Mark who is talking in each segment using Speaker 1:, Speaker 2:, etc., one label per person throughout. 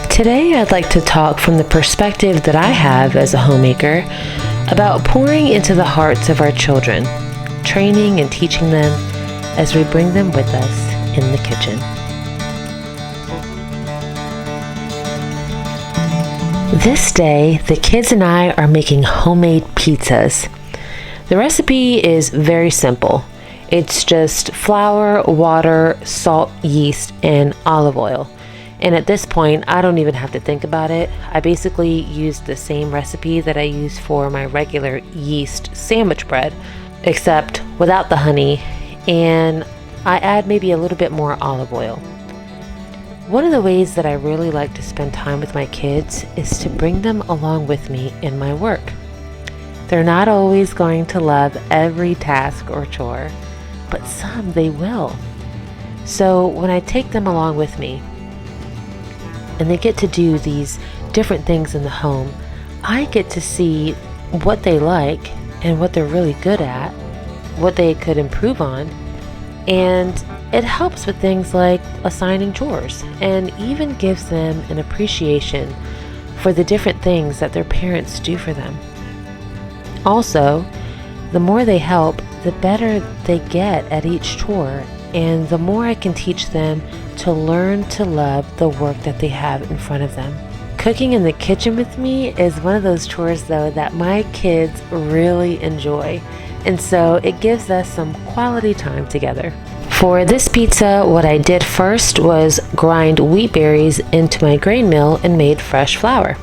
Speaker 1: Today I'd like to talk from the perspective that I have as a homemaker about pouring into the hearts of our children, training and teaching them as we bring them with us in the kitchen. This day, the kids and I are making homemade pizzas. The recipe is very simple. It's just flour, water, salt, yeast, and olive oil. And at this point, I don't even have to think about it. I basically use the same recipe that I use for my regular yeast sandwich bread, except without the honey, and I add maybe a little bit more olive oil. One of the ways that I really like to spend time with my kids is to bring them along with me in my work. They're not always going to love every task or chore, but some they will. So when I take them along with me, and they get to do these different things in the home, I get to see what they like and what they're really good at, what they could improve on, and it helps with things like assigning chores and even gives them an appreciation for the different things that their parents do for them. Also, the more they help, the better they get at each chore, and the more I can teach them to learn to love the work that they have in front of them. Cooking in the kitchen with me is one of those chores though that my kids really enjoy, and so it gives us some quality time together. For this pizza, what I did first was grind wheat berries into my grain mill and made fresh flour.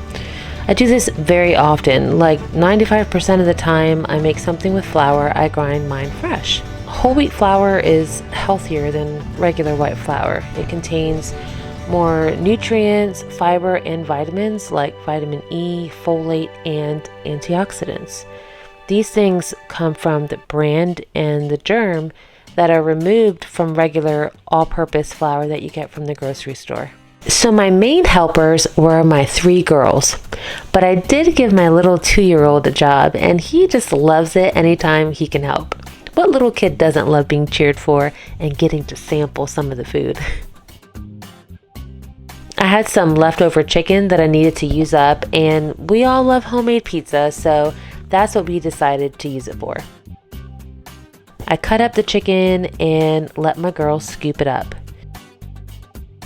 Speaker 1: I do this very often, like 95% of the time I make something with flour, I grind mine fresh. Whole wheat flour is healthier than regular white flour. It contains more nutrients, fiber, and vitamins like vitamin E, folate, and antioxidants. These things come from the bran and the germ that are removed from regular all-purpose flour that you get from the grocery store. So my main helpers were my 3 girls, but I did give my little 2-year-old a job, and he just loves it anytime he can help. What little kid doesn't love being cheered for and getting to sample some of the food? I had some leftover chicken that I needed to use up, and we all love homemade pizza, so that's what we decided to use it for. I cut up the chicken and let my girls scoop it up.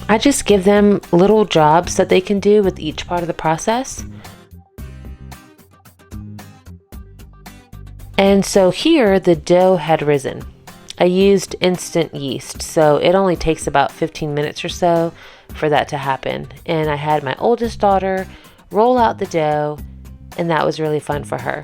Speaker 1: I just give them little jobs that they can do with each part of the process. And so here the dough had risen. I used instant yeast, so it only takes about 15 minutes or so for that to happen. And I had my oldest daughter roll out the dough, and that was really fun for her.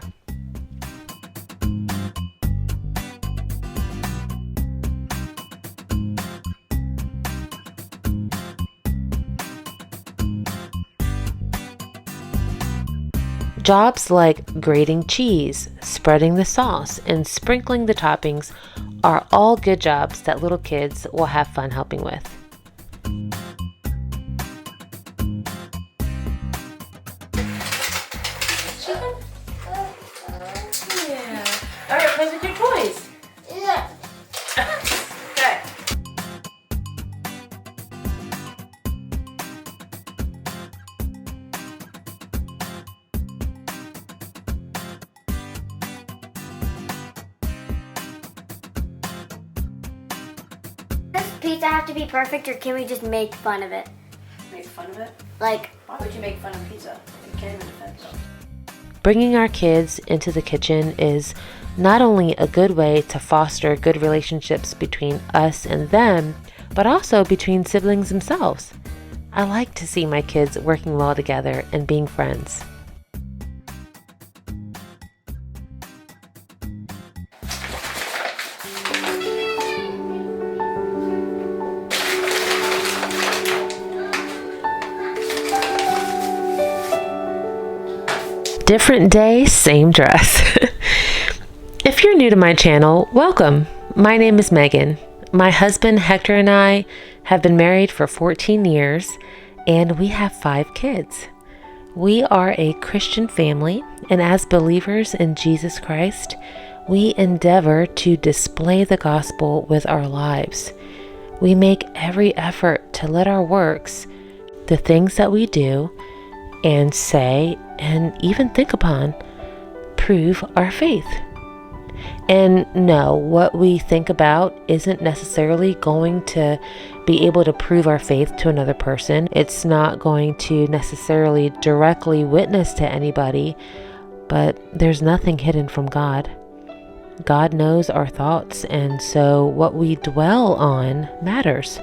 Speaker 1: Jobs like grating cheese, spreading the sauce, and sprinkling the toppings are all good jobs that little kids will have fun helping with. Chicken? Yeah. All right, play with your toys. Yeah. Okay.
Speaker 2: Does pizza have to be perfect, or can we just make fun of it?
Speaker 3: Make fun of it?
Speaker 2: Like,
Speaker 3: Why would you make fun of pizza? You can't even defend yourself.
Speaker 1: Bringing our kids into the kitchen is not only a good way to foster good relationships between us and them, but also between siblings themselves. I like to see my kids working well together and being friends. Different day, same dress. If you're new to my channel, welcome. My name is Megan. My husband Hector and I have been married for 14 years, and we have 5 kids. We are a Christian family, and as believers in Jesus Christ, we endeavor to display the gospel with our lives. we make every effort to let our works, the things that we do and say and even think upon, prove our faith. And no, what we think about isn't necessarily going to be able to prove our faith to another person. It's not going to necessarily directly witness to anybody, but there's nothing hidden from God. God knows our thoughts, and so what we dwell on matters.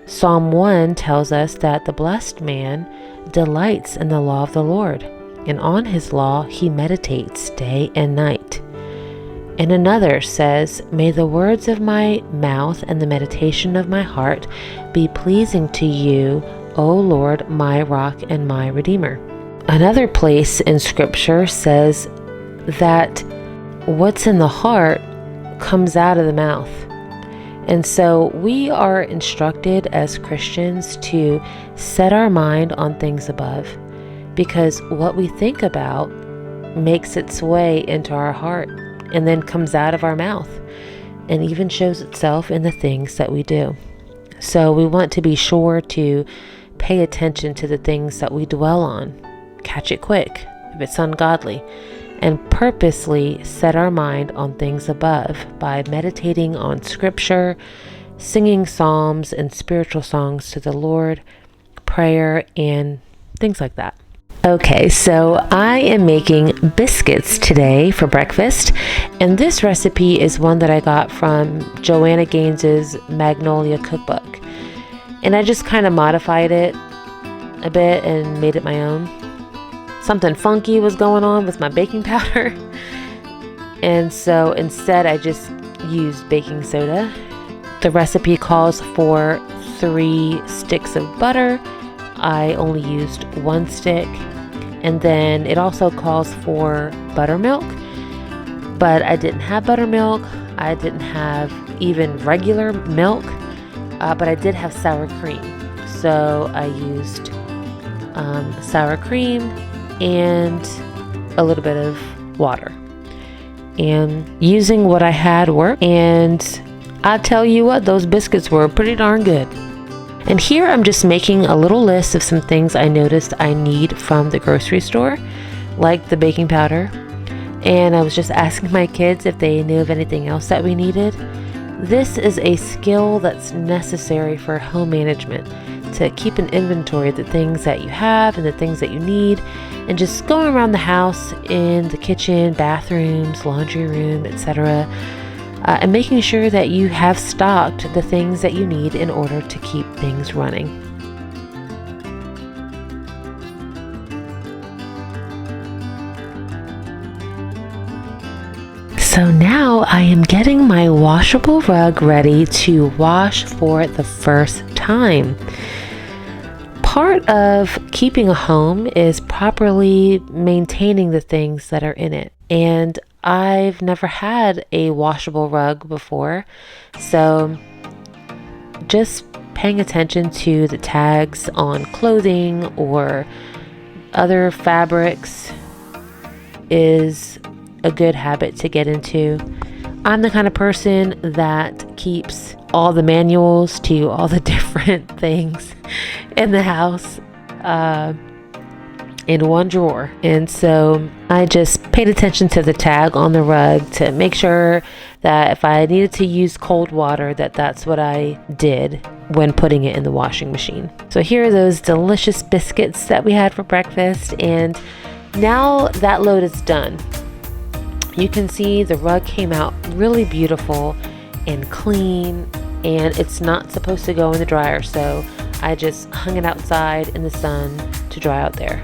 Speaker 1: Psalm 1 tells us that the blessed man delights in the law of the Lord, and on his law he meditates day and night. And another says, "May the words of my mouth and the meditation of my heart be pleasing to you, O Lord, my rock and my redeemer." Another place in scripture says that what's in the heart comes out of the mouth. And so we are instructed as Christians to set our mind on things above, because what we think about makes its way into our heart and then comes out of our mouth and even shows itself in the things that we do. So we want to be sure to pay attention to the things that we dwell on, catch it quick if it's ungodly, and purposely set our mind on things above by meditating on scripture, singing psalms and spiritual songs to the Lord, prayer, and things like that. Okay, so I am making biscuits today for breakfast, and this recipe is one that I got from Joanna Gaines's Magnolia Cookbook. And I just kind of modified it a bit and made it my own. Something funky was going on with my baking powder, and so instead I just used baking soda. The recipe calls for 3 sticks of butter. I only used 1 stick. And then it also calls for buttermilk, but I didn't have buttermilk. I didn't have even regular milk, but I did have sour cream. So I used sour cream and a little bit of water. And using what I had worked, and I tell you what, those biscuits were pretty darn good. And here I'm just making a little list of some things I noticed I need from the grocery store, like the baking powder. And I was just asking my kids if they knew of anything else that we needed. This is a skill that's necessary for home management, to keep an inventory of the things that you have and the things that you need, and just going around the house in the kitchen, bathrooms, laundry room, etc., and making sure that you have stocked the things that you need in order to keep things running. So now I am getting my washable rug ready to wash for the first time. Part of keeping a home is properly maintaining the things that are in it. And I've never had a washable rug before, so just paying attention to the tags on clothing or other fabrics is a good habit to get into. I'm the kind of person that keeps all the manuals to all the different things in the house in one drawer. And so I just paid attention to the tag on the rug to make sure that if I needed to use cold water, that's what I did when putting it in the washing machine. So here are those delicious biscuits that we had for breakfast, and now that load is done. You can see the rug came out really beautiful and clean, and it's not supposed to go in the dryer, so I just hung it outside in the sun to dry out there.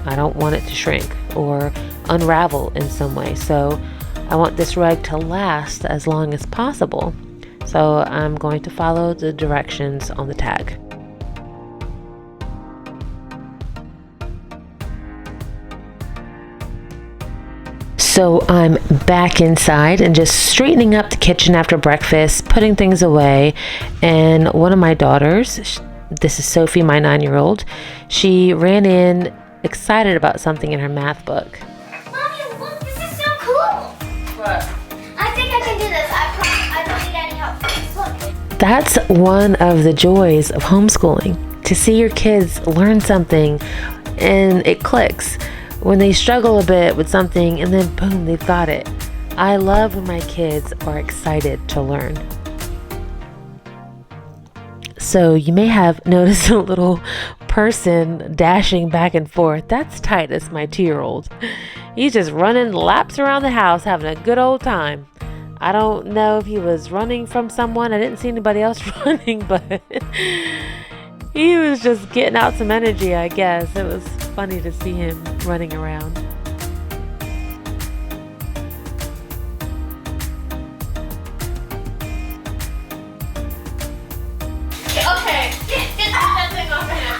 Speaker 1: I don't want it to shrink or unravel in some way, so I want this rug to last as long as possible. So I'm going to follow the directions on the tag. So I'm back inside and just straightening up the kitchen after breakfast, putting things away, and one of my daughters, this is Sophie, my 9-year-old, she ran in excited about something in her math book.
Speaker 2: Mommy, look, this is so cool.
Speaker 3: What?
Speaker 2: I think I can do this. I don't need any help. Look.
Speaker 1: That's one of the joys of homeschooling, to see your kids learn something and it clicks. When they struggle a bit with something and then boom, they've got it. I love when my kids are excited to learn. So you may have noticed a little person dashing back and forth. That's Titus, my 2-year-old. He's just running laps around the house, having a good old time. I don't know if he was running from someone. I didn't see anybody else running, but he was just getting out some energy, I guess. It was funny to see him running around.
Speaker 3: Okay, get that thing off of him.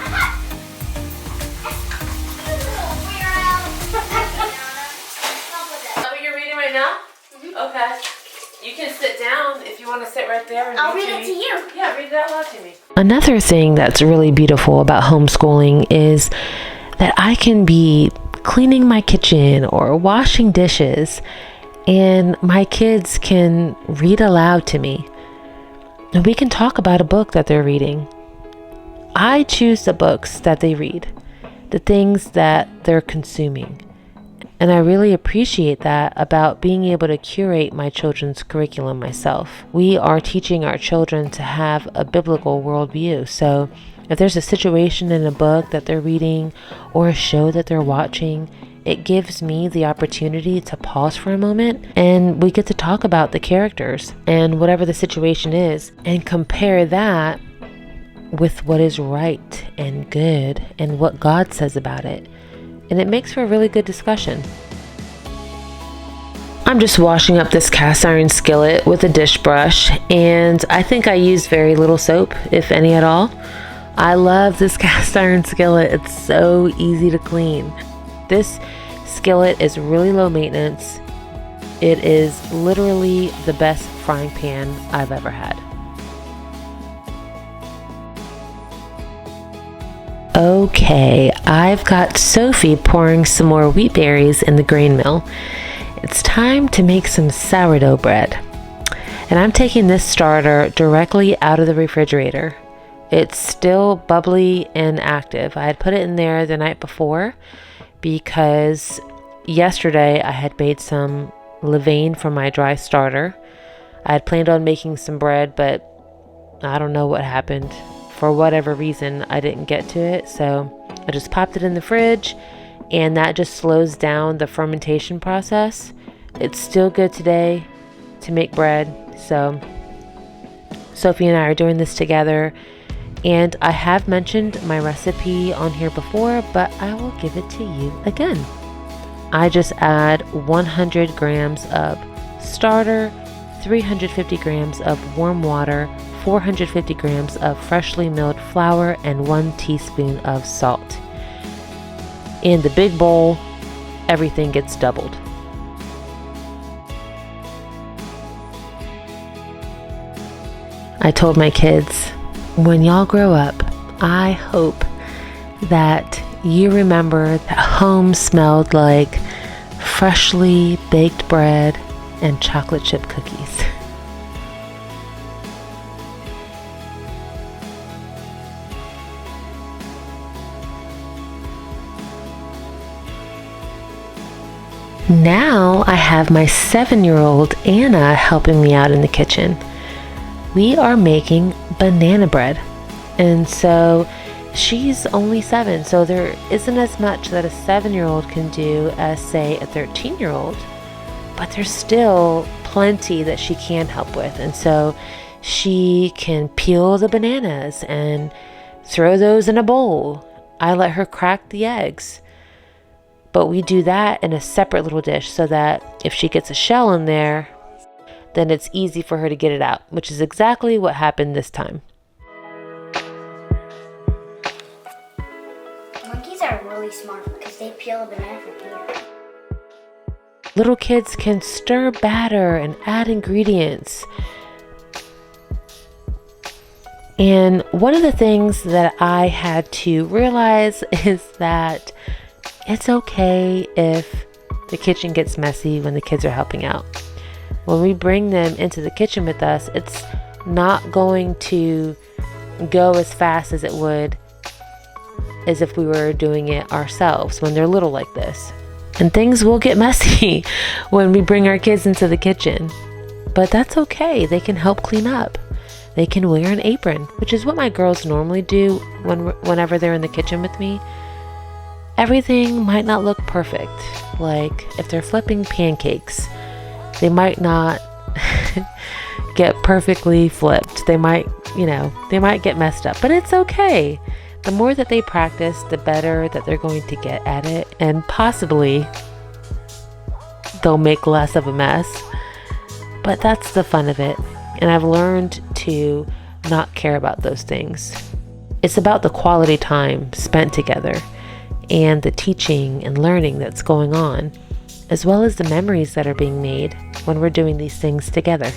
Speaker 3: Is that what you're reading right now? Mm-hmm. Okay. You can sit down if you want to sit right there. And
Speaker 2: I'll read it to you.
Speaker 3: Yeah, read it out loud to me.
Speaker 1: Another thing that's really beautiful about homeschooling is that I can be cleaning my kitchen or washing dishes, and my kids can read aloud to me. And we can talk about a book that they're reading. I choose the books that they read, the things that they're consuming. And I really appreciate that about being able to curate my children's curriculum myself. We are teaching our children to have a biblical worldview. So if there's a situation in a book that they're reading or a show that they're watching, it gives me the opportunity to pause for a moment and we get to talk about the characters and whatever the situation is and compare that with what is right and good and what God says about it. And it makes for a really good discussion. I'm just washing up this cast iron skillet with a dish brush, and I think I use very little soap, if any at all. I love this cast iron skillet. It's so easy to clean. This skillet is really low maintenance. It is literally the best frying pan I've ever had. Okay, I've got Sophie pouring some more wheat berries in the grain mill. It's time to make some sourdough bread. And I'm taking this starter directly out of the refrigerator. It's still bubbly and active. I had put it in there the night before because yesterday I had made some levain from my dry starter. I had planned on making some bread, but I don't know what happened. For whatever reason, I didn't get to it, so I just popped it in the fridge, and that just slows down the fermentation process. It's still good today to make bread, so Sophie and I are doing this together, and I have mentioned my recipe on here before, but I will give it to you again. I just add 100 grams of starter, 350 grams of warm water, 450 grams of freshly milled flour, and 1 teaspoon of salt. In the big bowl, everything gets doubled. I told my kids, when y'all grow up, I hope that you remember that home smelled like freshly baked bread and chocolate chip cookies. Now I have my 7-year-old Anna helping me out in the kitchen. We are making banana bread. And so she's only 7, so there isn't as much that a 7-year-old can do as, say, a 13-year-old. But there's still plenty that she can help with. And so she can peel the bananas and throw those in a bowl. I let her crack the eggs. But we do that in a separate little dish so that if she gets a shell in there, then it's easy for her to get it out, which is exactly what happened this time.
Speaker 2: Monkeys are really smart because they peel a banana from here.
Speaker 1: Little kids can stir batter and add ingredients. And one of the things that I had to realize is that it's okay if the kitchen gets messy when the kids are helping out. When we bring them into the kitchen with us, it's not going to go as fast as it would as if we were doing it ourselves when they're little like this. And things will get messy when we bring our kids into the kitchen. But that's okay. They can help clean up. They can wear an apron, which is what my girls normally do whenever they're in the kitchen with me. Everything might not look perfect. Like if they're flipping pancakes, they might not get perfectly flipped. They might get messed up, but it's okay. The more that they practice, the better that they're going to get at it, and possibly they'll make less of a mess. But that's the fun of it, and I've learned to not care about those things. It's about the quality time spent together and the teaching and learning that's going on, as well as the memories that are being made when we're doing these things together.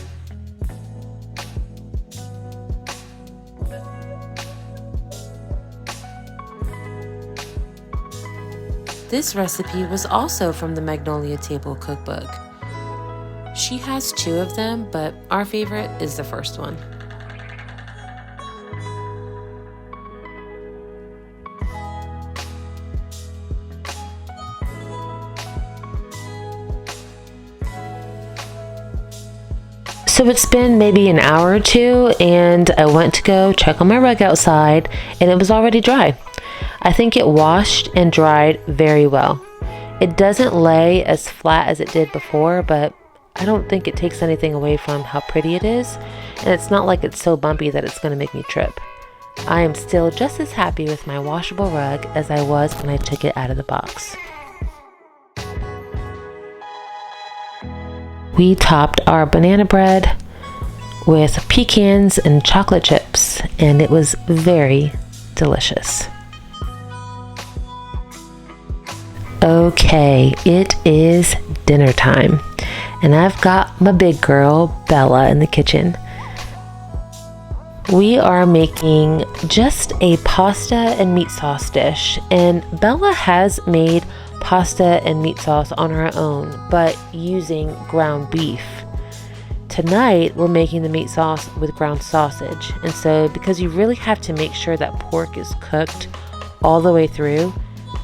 Speaker 1: This recipe was also from the Magnolia Table cookbook. She has 2 of them, but our favorite is the first one. So it's been maybe an hour or 2, and I went to go check on my rug outside, and it was already dry. I think it washed and dried very well. It doesn't lay as flat as it did before, but I don't think it takes anything away from how pretty it is, and it's not like it's so bumpy that it's going to make me trip. I am still just as happy with my washable rug as I was when I took it out of the box. We topped our banana bread with pecans and chocolate chips, and it was very delicious. Okay, it is dinner time, and I've got my big girl, Bella, in the kitchen. We are making just a pasta and meat sauce dish, and Bella has made pasta and meat sauce on her own, but using ground beef. Tonight, we're making the meat sauce with ground sausage, and so because you really have to make sure that pork is cooked all the way through,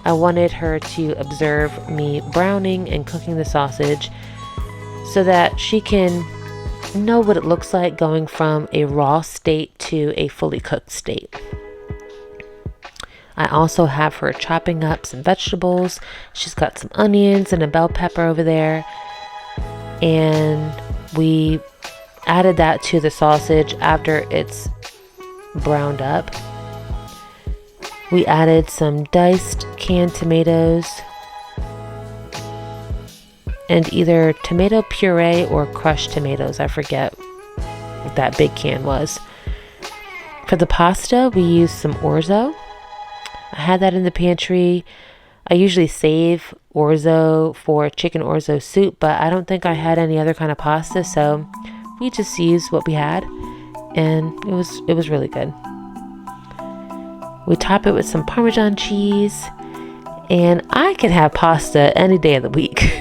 Speaker 1: I wanted her to observe me browning and cooking the sausage so that she can know what it looks like going from a raw state to a fully cooked state. I also have her chopping up some vegetables. She's got some onions and a bell pepper over there. And we added that to the sausage after it's browned up. We added some diced canned tomatoes and either tomato puree or crushed tomatoes. I forget what that big can was. For the pasta, we used some orzo. I had that in the pantry. I usually save orzo for chicken orzo soup, but I don't think I had any other kind of pasta, so we just used what we had, and it was really good. We top it with some Parmesan cheese, and I can have pasta any day of the week.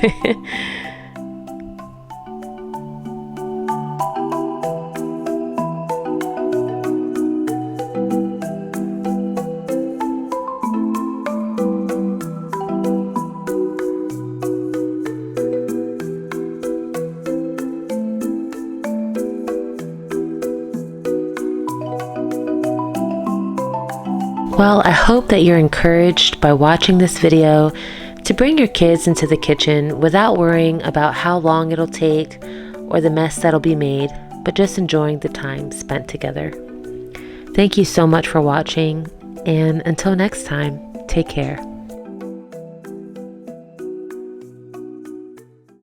Speaker 1: Well, I hope that you're encouraged by watching this video to bring your kids into the kitchen without worrying about how long it'll take or the mess that'll be made, but just enjoying the time spent together. Thank you so much for watching, and until next time, take care.